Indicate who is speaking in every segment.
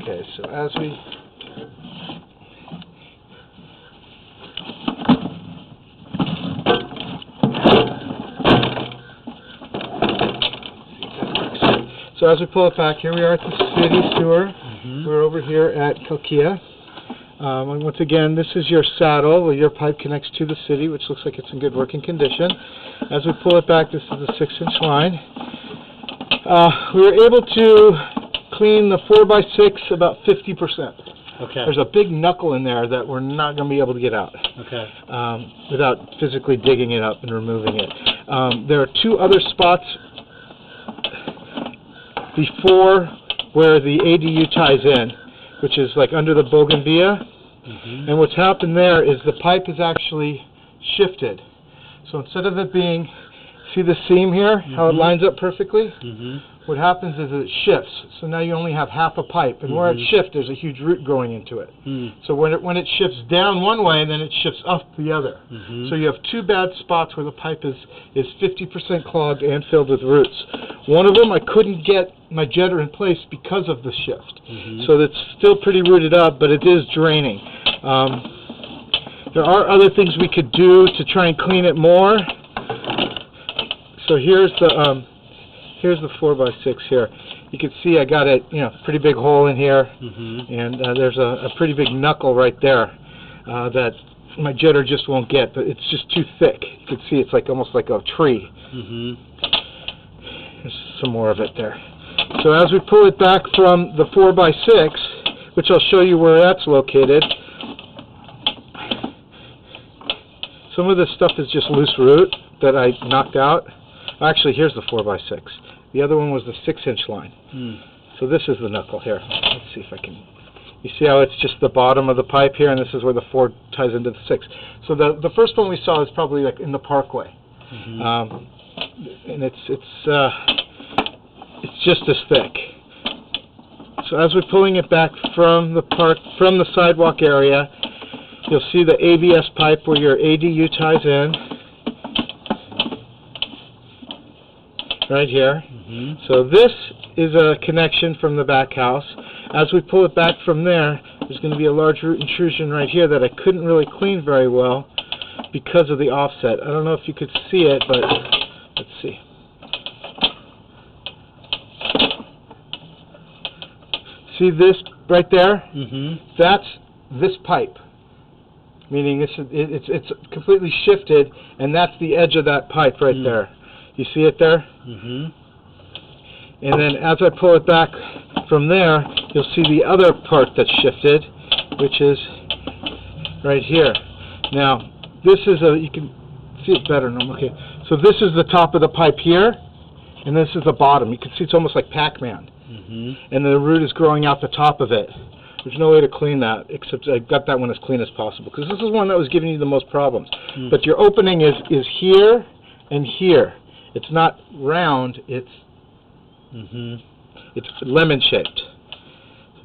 Speaker 1: Okay, so as we pull it back, here we are at the city sewer. We're over here at Kilkea. And once again, this is your saddle where your pipe connects to the city, which looks like it's in good working condition. As we pull it back, this is a 6-inch line. We were able to clean the 4x6 about 50%.
Speaker 2: Okay.
Speaker 1: There's a big knuckle in there that we're not going to be able to get out.
Speaker 2: Okay.
Speaker 1: Without physically digging it up and removing it. There are two other spots before where the ADU ties in, which is like under the bougainvillea. And what's happened there is the pipe is actually shifted. So instead of it being, see the seam here, how it lines up perfectly? What happens is it shifts. So now you only have half a pipe. And where it shifts, there's a huge root growing into it. So when it shifts down one way, then it shifts up the other. So you have two bad spots where the pipe is 50% clogged and filled with roots. One of them, I couldn't get my jetter in place because of the shift. So it's still pretty rooted up, but it is draining. There are other things we could do to try and clean it more. So here's the 4x6 here. You can see I got a pretty big hole in here, and there's a pretty big knuckle right there that my jetter just won't get. But it's just too thick. You can see it's like almost like a tree. There's some more of it there. So as we pull it back from the 4x6, which I'll show you where that's located, some of this stuff is just loose root that I knocked out. Actually, here's the 4x6. The other one was the 6-inch line. So this is the knuckle here. Let's see if I can... You see how it's just the bottom of the pipe here, and this is where the 4 ties into the 6. So the first one we saw is probably like in the parkway. And it's just as thick. So as we're pulling it back from the sidewalk area, you'll see the ABS pipe where your ADU ties in. Right here. So this is a connection from the back house. As we pull it back from there, there's going to be a large root intrusion right here that I couldn't really clean very well because of the offset. I don't know if you could see it, but let's see. See this right there? That's this pipe. Meaning it's completely shifted, and that's the edge of that pipe right there. You see it there? And then as I pull it back from there, you'll see the other part that's shifted, which is right here. Now, this is you can see it better now. Okay. So this is the top of the pipe here, and this is the bottom. You can see it's almost like Pac-Man. And the root is growing out the top of it. There's no way to clean that, except I got that one as clean as possible, because this is one that was giving you the most problems. But your opening is here and here. It's not round, it's lemon-shaped.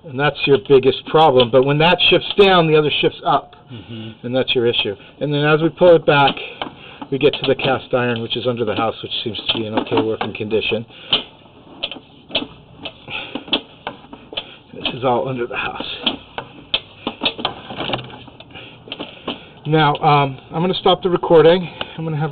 Speaker 1: And that's your biggest problem. But when that shifts down, the other shifts up. And that's your issue. And then as we pull it back, we get to the cast iron, which is under the house, which seems to be in okay working condition. This is all under the house. Now, I'm going to stop the recording. I'm going to have